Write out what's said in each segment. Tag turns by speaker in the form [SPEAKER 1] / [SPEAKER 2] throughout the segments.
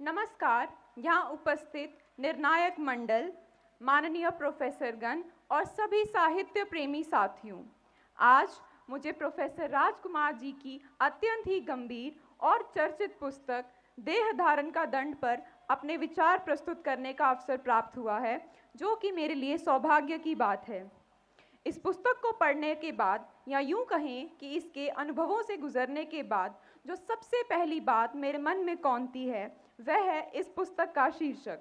[SPEAKER 1] नमस्कार। यहाँ उपस्थित निर्णायक मंडल, माननीय प्रोफेसरगण और सभी साहित्य प्रेमी साथियों, आज मुझे प्रोफेसर राजकुमार जी की अत्यंत ही गंभीर और चर्चित पुस्तक देह धारण का दंड पर अपने विचार प्रस्तुत करने का अवसर प्राप्त हुआ है, जो कि मेरे लिए सौभाग्य की बात है। इस पुस्तक को पढ़ने के बाद, या यूं कहें कि इसके अनुभवों से गुजरने के बाद, जो सबसे पहली बात मेरे मन में कौंधती है वह है इस पुस्तक का शीर्षक।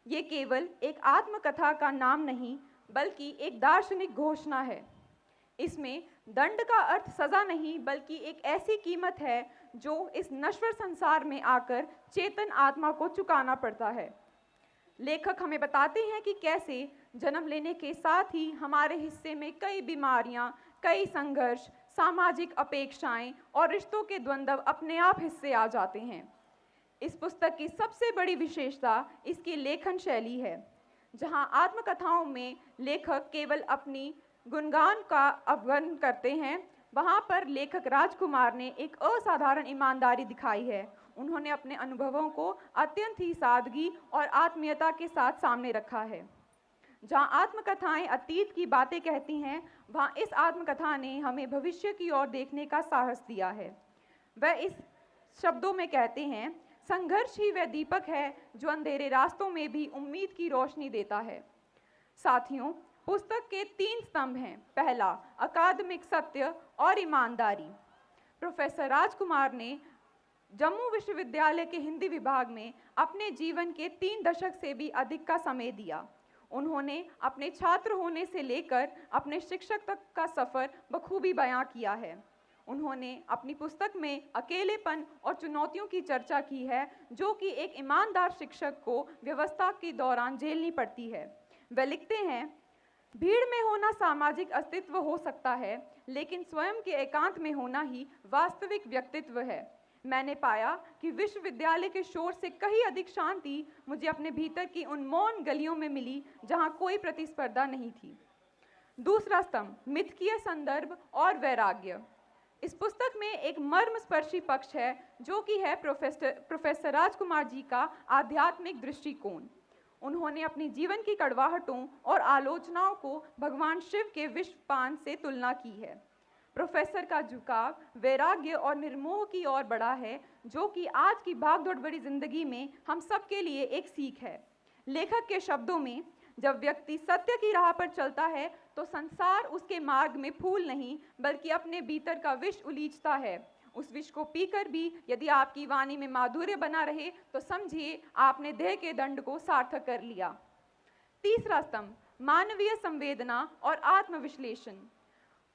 [SPEAKER 1] ये केवल एक आत्मकथा का नाम नहीं, बल्कि एक दार्शनिक घोषणा है। इसमें दंड का अर्थ सजा नहीं, बल्कि एक ऐसी कीमत है जो इस नश्वर संसार में आकर चेतन आत्मा को चुकाना पड़ता है। लेखक हमें बताते हैं कि कैसे जन्म लेने के साथ ही हमारे हिस्से में कई बीमारियां, कई संघर्ष, सामाजिक अपेक्षाएं और रिश्तों के द्वंद्व अपने आप हिस्से आ जाते हैं। इस पुस्तक की सबसे बड़ी विशेषता इसकी लेखन शैली है। जहां आत्मकथाओं में लेखक केवल अपनी गुणगान का अवगुण करते हैं, वहां पर लेखक राजकुमार ने एक असाधारण ईमानदारी दिखाई है। उन्होंने अपने अनुभवों को अत्यंत ही सादगी और आत्मीयता के साथ सामने रखा है। जहां आत्मकथाएं अतीत की बातें कहती हैं, वहां इस आत्मकथा ने हमें भविष्य की ओर देखने का साहस दिया है। वह इस शब्दों में कहते हैं, संघर्ष ही वह दीपक है जो अंधेरे रास्तों में भी उम्मीद की रोशनी देता है। साथियों, पुस्तक के 3 स्तंभ हैं। पहला, अकादमिक सत्य और ईमानदारी। प्रोफेसर राजकुमार ने जम्मू विश्वविद्यालय के हिंदी विभाग में अपने जीवन के 3 दशक से भी अधिक का समय दिया। उन्होंने अपने छात्र होने से लेकर अपने शिक्षक तक का सफ़र बखूबी बयां किया है। उन्होंने अपनी पुस्तक में अकेलेपन और चुनौतियों की चर्चा की है, जो कि एक ईमानदार शिक्षक को व्यवस्था के दौरान झेलनी पड़ती है। वे लिखते हैं, भीड़ में होना सामाजिक अस्तित्व हो सकता है, लेकिन स्वयं के एकांत में होना ही वास्तविक व्यक्तित्व है। मैंने पाया कि विश्वविद्यालय के शोर से कहीं अधिक शांति मुझे अपने भीतर की उन मौन गलियों में मिली, जहां कोई प्रतिस्पर्धा नहीं थी। दूसरा स्तंभ, मिथकीय संदर्भ और वैराग्य। इस पुस्तक में एक मर्मस्पर्शी पक्ष है, जो कि है प्रोफेसर राजकुमार जी का आध्यात्मिक दृष्टिकोण। उन्होंने अपनी जीवन की कड़वाहटों और आलोचनाओं को भगवान शिव के विषपान से तुलना की है। प्रोफेसर का झुकाव वैराग्य और निर्मोह की ओर बढ़ा है, जो कि आज की भागदौड़ भरी जिंदगी में हम सबके लिए एक सीख है। लेखक के शब्दों में, जब व्यक्ति सत्य की राह पर चलता है तो संसार उसके मार्ग में फूल नहीं, बल्कि अपने भीतर का विष उलीचता है। उस विष को पीकर भी यदि आपकी वाणी में माधुर्य बना रहे तो समझिए आपने देह के दंड को सार्थक कर लिया। तीसरा स्तंभ, मानवीय संवेदना और आत्मविश्लेषण।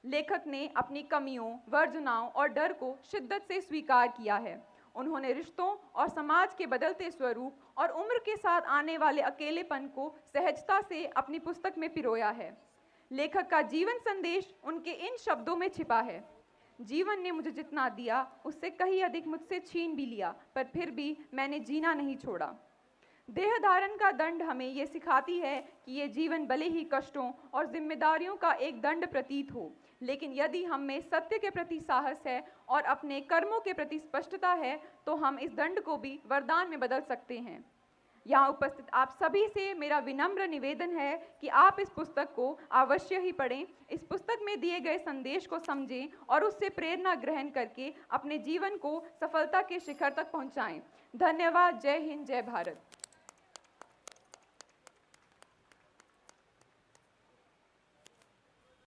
[SPEAKER 1] लेखक ने अपनी कमियों, वर्जनाओं और डर को शिद्दत से स्वीकार किया है। उन्होंने रिश्तों और समाज के बदलते स्वरूप और उम्र के साथ आने वाले अकेलेपन को सहजता से अपनी पुस्तक में पिरोया है। लेखक का जीवन संदेश उनके इन शब्दों में छिपा है, जीवन ने मुझे जितना दिया उससे कहीं अधिक मुझसे छीन भी लिया, पर फिर भी मैंने जीना नहीं छोड़ा। देह धारण का दंड हमें ये सिखाती है कि ये जीवन भले ही कष्टों और जिम्मेदारियों का एक दंड प्रतीत हो, लेकिन यदि हम में सत्य के प्रति साहस है और अपने कर्मों के प्रति स्पष्टता है, तो हम इस दंड को भी वरदान में बदल सकते हैं। यहाँ उपस्थित आप सभी से मेरा विनम्र निवेदन है कि आप इस पुस्तक को अवश्य ही पढ़ें, इस पुस्तक में दिए गए संदेश को समझें और उससे प्रेरणा ग्रहण करके अपने जीवन को सफलता के शिखर तक पहुँचाएं। धन्यवाद। जय हिंद, जय भारत।